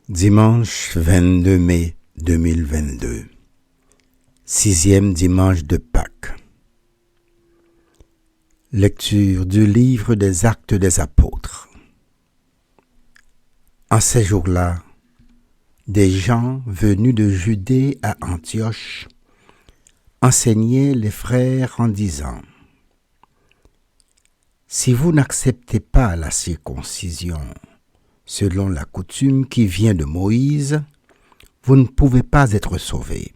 Dimanche 22 mai 2022, sixième dimanche de Pâques. Lecture du livre des Actes des Apôtres. En ces jours-là, des gens venus de Judée à Antioche enseignaient les frères en disant : « Si vous n'acceptez pas la circoncision selon la coutume qui vient de Moïse, vous ne pouvez pas être sauvés. »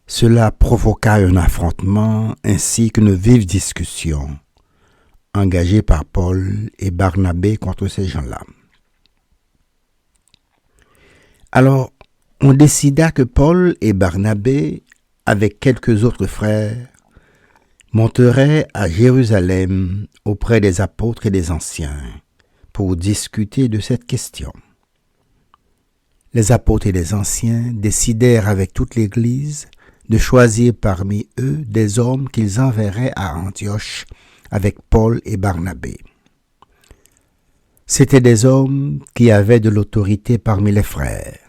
Cela provoqua un affrontement ainsi qu'une vive discussion engagée par Paul et Barnabé contre ces gens-là. Alors, on décida que Paul et Barnabé, avec quelques autres frères, monteraient à Jérusalem auprès des apôtres et des anciens pour discuter de cette question. Les apôtres et les anciens décidèrent avec toute l'Église de choisir parmi eux des hommes qu'ils enverraient à Antioche avec Paul et Barnabé. C'étaient des hommes qui avaient de l'autorité parmi les frères.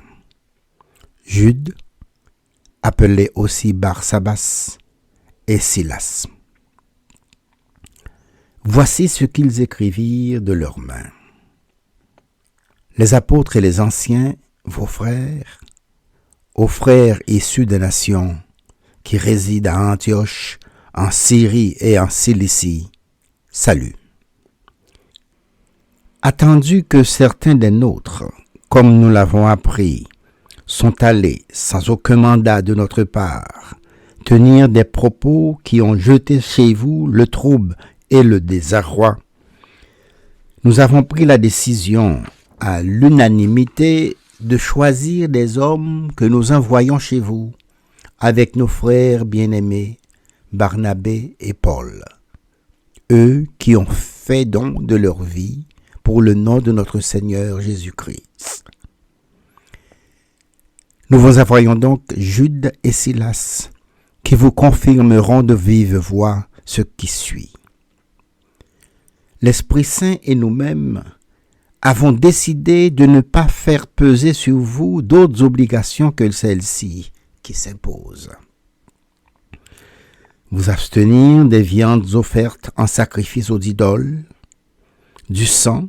Jude, appelé aussi Barsabas, et Silas. Voici ce qu'ils écrivirent de leurs mains. Les apôtres et les anciens, vos frères, aux frères issus des nations qui résident à Antioche, en Syrie et en Cilicie, salut. Attendu que certains des nôtres, comme nous l'avons appris, sont allés, sans aucun mandat de notre part, tenir des propos qui ont jeté chez vous le trouble et le désarroi, nous avons pris la décision, à l'unanimité, de choisir des hommes que nous envoyons chez vous, avec nos frères bien-aimés, Barnabé et Paul, eux qui ont fait don de leur vie pour le nom de notre Seigneur Jésus-Christ. Nous vous envoyons donc Jude et Silas, qui vous confirmeront de vive voix ce qui suit. L'Esprit Saint et nous-mêmes avons décidé de ne pas faire peser sur vous d'autres obligations que celles-ci qui s'imposent. Vous abstenir des viandes offertes en sacrifice aux idoles, du sang,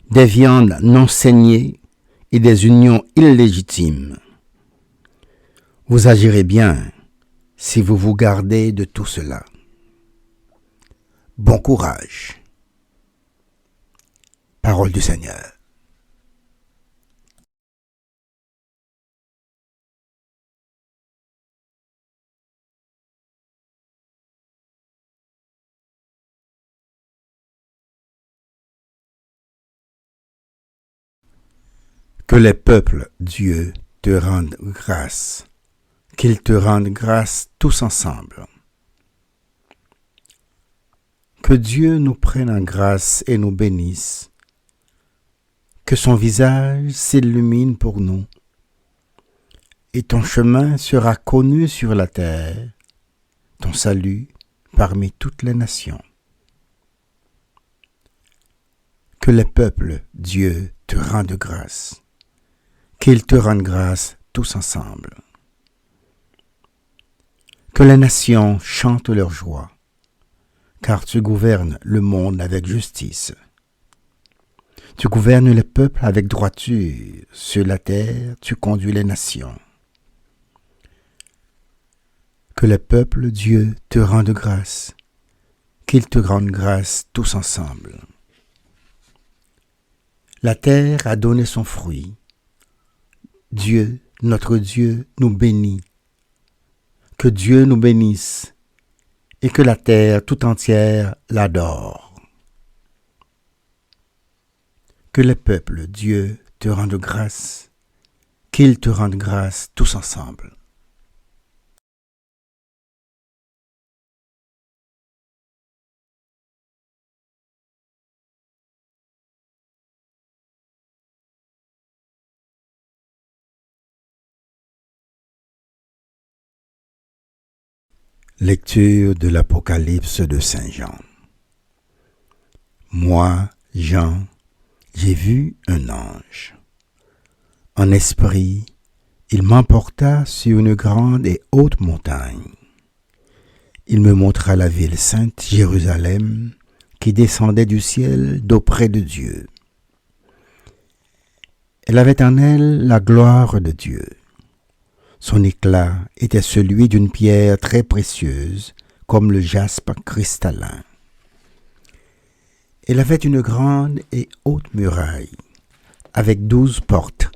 des viandes non saignées et des unions illégitimes. Vous agirez bien si vous vous gardez de tout cela. Bon courage. Parole du Seigneur. Que les peuples, Dieu, te rendent grâce, qu'ils te rendent grâce tous ensemble. Que Dieu nous prenne en grâce et nous bénisse, que son visage s'illumine pour nous, et ton chemin sera connu sur la terre, ton salut parmi toutes les nations. Que les peuples, Dieu, te rendent grâce, qu'ils te rendent grâce tous ensemble. Que les nations chantent leur joie, car tu gouvernes le monde avec justice. Tu gouvernes les peuples avec droiture, sur la terre tu conduis les nations. Que les peuples, Dieu, te rendent grâce, qu'ils te rendent grâce tous ensemble. La terre a donné son fruit. Dieu, notre Dieu, nous bénit. Que Dieu nous bénisse et que la terre tout entière l'adore. Que les peuples, Dieu, te rendent grâce, qu'ils te rendent grâce tous ensemble. Lecture de l'Apocalypse de Saint Jean. Moi, Jean, j'ai vu un ange. En esprit, il m'emporta sur une grande et haute montagne. Il me montra la ville sainte, Jérusalem, qui descendait du ciel d'auprès de Dieu. Elle avait en elle la gloire de Dieu. Son éclat était celui d'une pierre très précieuse, comme le jaspe cristallin. Elle avait une grande et haute muraille, avec 12 portes,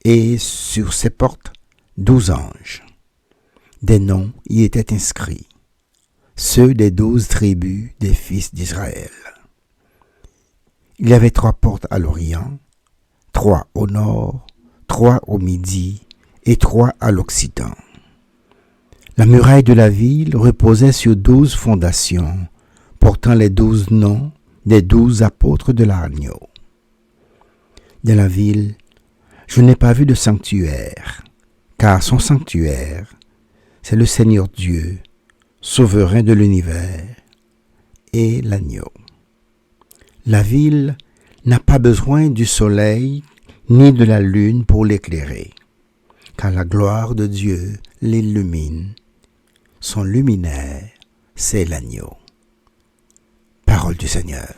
et sur ces portes 12 anges. Des noms y étaient inscrits, ceux des 12 tribus des fils d'Israël. Il y avait 3 portes à l'Orient, 3 au nord, 3 au midi et 3 à l'Occident. La muraille de la ville reposait sur 12 fondations, portant les 12 noms des 12 apôtres de l'agneau. Dans la ville, je n'ai pas vu de sanctuaire, car son sanctuaire, c'est le Seigneur Dieu, souverain de l'univers, et l'agneau. La ville n'a pas besoin du soleil ni de la lune pour l'éclairer, car la gloire de Dieu l'illumine. Son luminaire, c'est l'agneau. Parole du Seigneur.